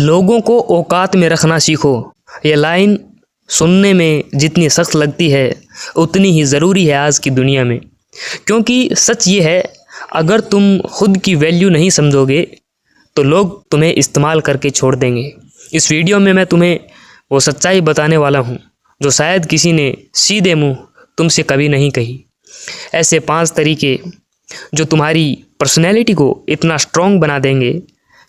लोगों को औकात में रखना सीखो। ये लाइन सुनने में जितनी सख्त लगती है उतनी ही ज़रूरी है आज की दुनिया में, क्योंकि सच ये है, अगर तुम खुद की वैल्यू नहीं समझोगे तो लोग तुम्हें इस्तेमाल करके छोड़ देंगे। इस वीडियो में मैं तुम्हें वो सच्चाई बताने वाला हूँ जो शायद किसी ने सीधे मुंह तुमसे कभी नहीं कही। ऐसे 5 तरीके जो तुम्हारी पर्सनैलिटी को इतना स्ट्रॉन्ग बना देंगे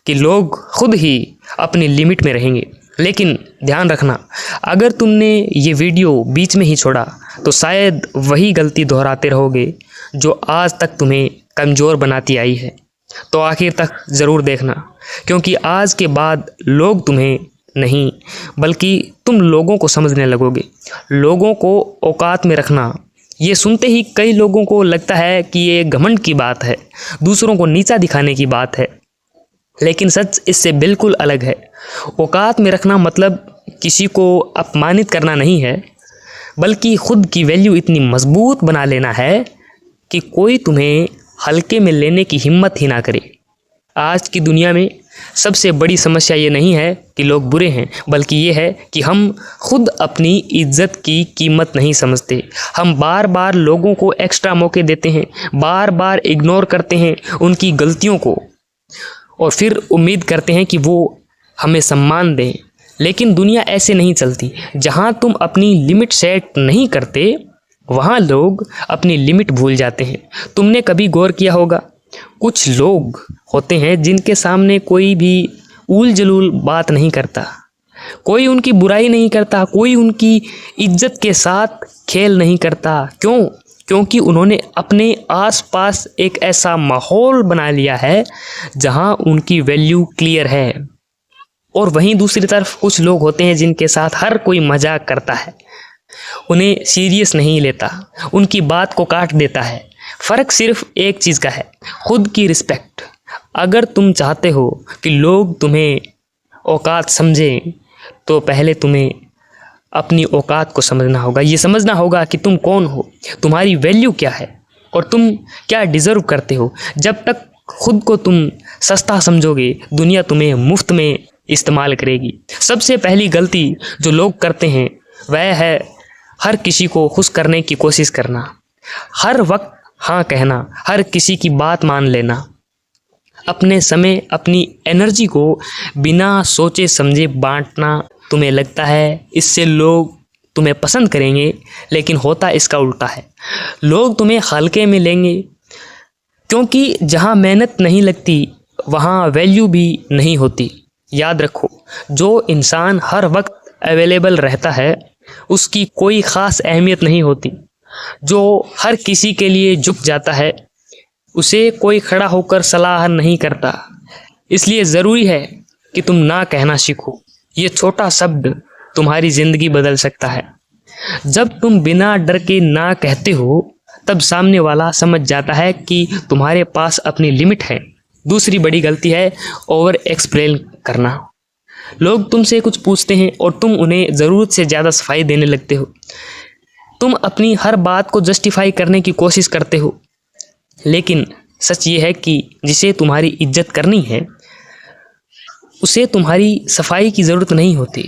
कि लोग खुद ही अपनी लिमिट में रहेंगे। लेकिन ध्यान रखना, अगर तुमने ये वीडियो बीच में ही छोड़ा तो शायद वही गलती दोहराते रहोगे जो आज तक तुम्हें कमज़ोर बनाती आई है। तो आखिर तक ज़रूर देखना, क्योंकि आज के बाद लोग तुम्हें नहीं बल्कि तुम लोगों को समझने लगोगे। लोगों को औकात में रखना, ये सुनते ही कई लोगों को लगता है कि ये घमंड की बात है, दूसरों को नीचा दिखाने की बात है, लेकिन सच इससे बिल्कुल अलग है। औकात में रखना मतलब किसी को अपमानित करना नहीं है, बल्कि खुद की वैल्यू इतनी मजबूत बना लेना है कि कोई तुम्हें हल्के में लेने की हिम्मत ही ना करे। आज की दुनिया में सबसे बड़ी समस्या ये नहीं है कि लोग बुरे हैं, बल्कि ये है कि हम खुद अपनी इज्जत की कीमत नहीं समझते। हम बार बार लोगों को एक्स्ट्रा मौके देते हैं, बार बार इग्नोर करते हैं उनकी गलतियों को, और फिर उम्मीद करते हैं कि वो हमें सम्मान दें। लेकिन दुनिया ऐसे नहीं चलती। जहाँ तुम अपनी लिमिट सेट नहीं करते वहाँ लोग अपनी लिमिट भूल जाते हैं। तुमने कभी गौर किया होगा, कुछ लोग होते हैं जिनके सामने कोई भी ऊल जलूल बात नहीं करता, कोई उनकी बुराई नहीं करता, कोई उनकी इज्जत के साथ खेल नहीं करता। क्यों? क्योंकि उन्होंने अपने आसपास एक ऐसा माहौल बना लिया है जहां उनकी वैल्यू क्लियर है। और वहीं दूसरी तरफ कुछ लोग होते हैं जिनके साथ हर कोई मजाक करता है, उन्हें सीरियस नहीं लेता, उनकी बात को काट देता है। फ़र्क सिर्फ एक चीज़ का है, खुद की रिस्पेक्ट। अगर तुम चाहते हो कि लोग तुम्हें औकात समझें तो पहले तुम्हें अपनी औकात को समझना होगा। ये समझना होगा कि तुम कौन हो, तुम्हारी वैल्यू क्या है और तुम क्या डिज़र्व करते हो। जब तक खुद को तुम सस्ता समझोगे, दुनिया तुम्हें मुफ्त में इस्तेमाल करेगी। सबसे पहली गलती जो लोग करते हैं वह है हर किसी को खुश करने की कोशिश करना, हर वक्त हाँ कहना, हर किसी की बात मान लेना, अपने समय अपनी एनर्जी को बिना सोचे समझे बांटना। तुम्हें लगता है इससे लोग तुम्हें पसंद करेंगे, लेकिन होता इसका उल्टा है। लोग तुम्हें हल्के में लेंगे, क्योंकि जहाँ मेहनत नहीं लगती वहाँ वैल्यू भी नहीं होती। याद रखो, जो इंसान हर वक्त अवेलेबल रहता है उसकी कोई ख़ास अहमियत नहीं होती। जो हर किसी के लिए झुक जाता है उसे कोई खड़ा होकर सलाह नहीं करता। इसलिए ज़रूरी है कि तुम ना कहना सीखो। ये छोटा शब्द तुम्हारी ज़िंदगी बदल सकता है। जब तुम बिना डर के ना कहते हो तब सामने वाला समझ जाता है कि तुम्हारे पास अपनी लिमिट है। दूसरी बड़ी गलती है ओवर एक्सप्लेन करना। लोग तुमसे कुछ पूछते हैं और तुम उन्हें ज़रूरत से ज़्यादा सफाई देने लगते हो। तुम अपनी हर बात को जस्टिफाई करने की कोशिश करते हो, लेकिन सच ये है कि जिसे तुम्हारी इज्जत करनी है उसे तुम्हारी सफाई की ज़रूरत नहीं होती,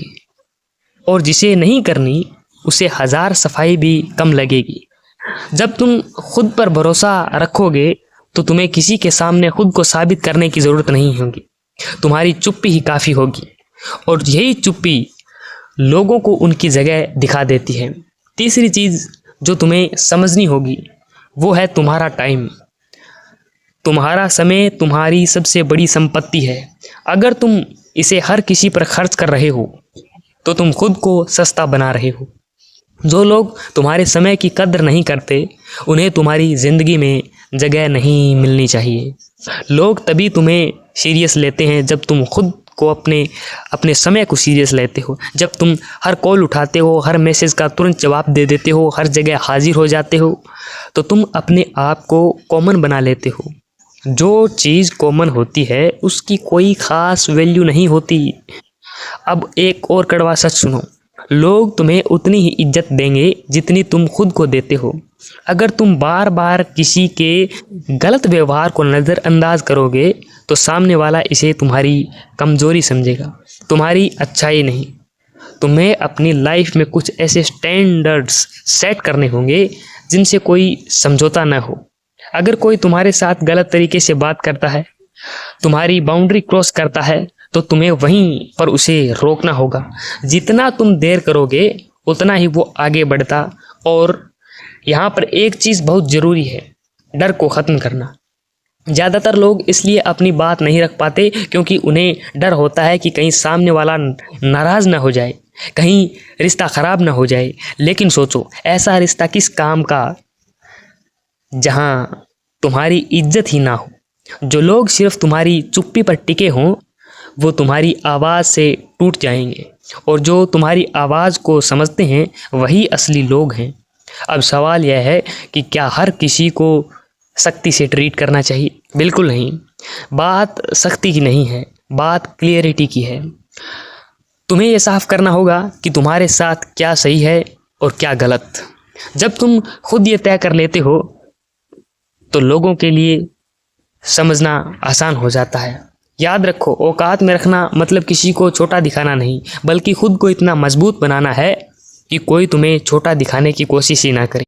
और जिसे नहीं करनी उसे 1000 सफाई भी कम लगेगी। जब तुम खुद पर भरोसा रखोगे तो तुम्हें किसी के सामने खुद को साबित करने की ज़रूरत नहीं होगी। तुम्हारी चुप्पी ही काफ़ी होगी, और यही चुप्पी लोगों को उनकी जगह दिखा देती है। तीसरी चीज़ जो तुम्हें समझनी होगी वो है तुम्हारा टाइम। तुम्हारा समय तुम्हारी सबसे बड़ी संपत्ति है। अगर तुम इसे हर किसी पर खर्च कर रहे हो तो तुम खुद को सस्ता बना रहे हो। जो लोग तुम्हारे समय की कद्र नहीं करते उन्हें तुम्हारी ज़िंदगी में जगह नहीं मिलनी चाहिए। लोग तभी तुम्हें सीरियस लेते हैं जब तुम खुद को अपने समय को सीरियस लेते हो। जब तुम हर कॉल उठाते हो, हर मैसेज का तुरंत जवाब दे देते हो, हर जगह हाजिर हो जाते हो, तो तुम अपने आप को कॉमन बना लेते हो। जो चीज़ कॉमन होती है उसकी कोई ख़ास वैल्यू नहीं होती। अब एक और कड़वा सच सुनो, लोग तुम्हें उतनी ही इज्जत देंगे जितनी तुम खुद को देते हो। अगर तुम बार बार किसी के गलत व्यवहार को नज़रअंदाज करोगे तो सामने वाला इसे तुम्हारी कमज़ोरी समझेगा। तुम्हारी अच्छाई नहीं। तुम्हें अपनी लाइफ में कुछ ऐसे स्टैंडर्ड्स सेट करने होंगे जिनसे कोई समझौता न हो। अगर कोई तुम्हारे साथ गलत तरीके से बात करता है, तुम्हारी बाउंड्री क्रॉस करता है, तो तुम्हें वहीं पर उसे रोकना होगा। जितना तुम देर करोगे उतना ही वो आगे बढ़ता। और यहाँ पर एक चीज़ बहुत ज़रूरी है, डर को ख़त्म करना। ज़्यादातर लोग इसलिए अपनी बात नहीं रख पाते क्योंकि उन्हें डर होता है कि कहीं सामने वाला नाराज़ ना हो जाए, कहीं रिश्ता ख़राब ना हो जाए। लेकिन सोचो, ऐसा रिश्ता किस काम का जहाँ तुम्हारी इज्जत ही ना हो। जो लोग सिर्फ तुम्हारी चुप्पी पर टिके हों वो तुम्हारी आवाज़ से टूट जाएंगे, और जो तुम्हारी आवाज़ को समझते हैं वही असली लोग हैं। अब सवाल यह है कि क्या हर किसी को सख्ती से ट्रीट करना चाहिए? बिल्कुल नहीं। बात सख्ती की नहीं है, बात क्लियरिटी की है। तुम्हें ये साफ करना होगा कि तुम्हारे साथ क्या सही है और क्या गलत। जब तुम खुद ये तय कर लेते हो तो लोगों के लिए समझना आसान हो जाता है। याद रखो, औकात में रखना मतलब किसी को छोटा दिखाना नहीं, बल्कि खुद को इतना मजबूत बनाना है कि कोई तुम्हें छोटा दिखाने की कोशिश ही ना करे।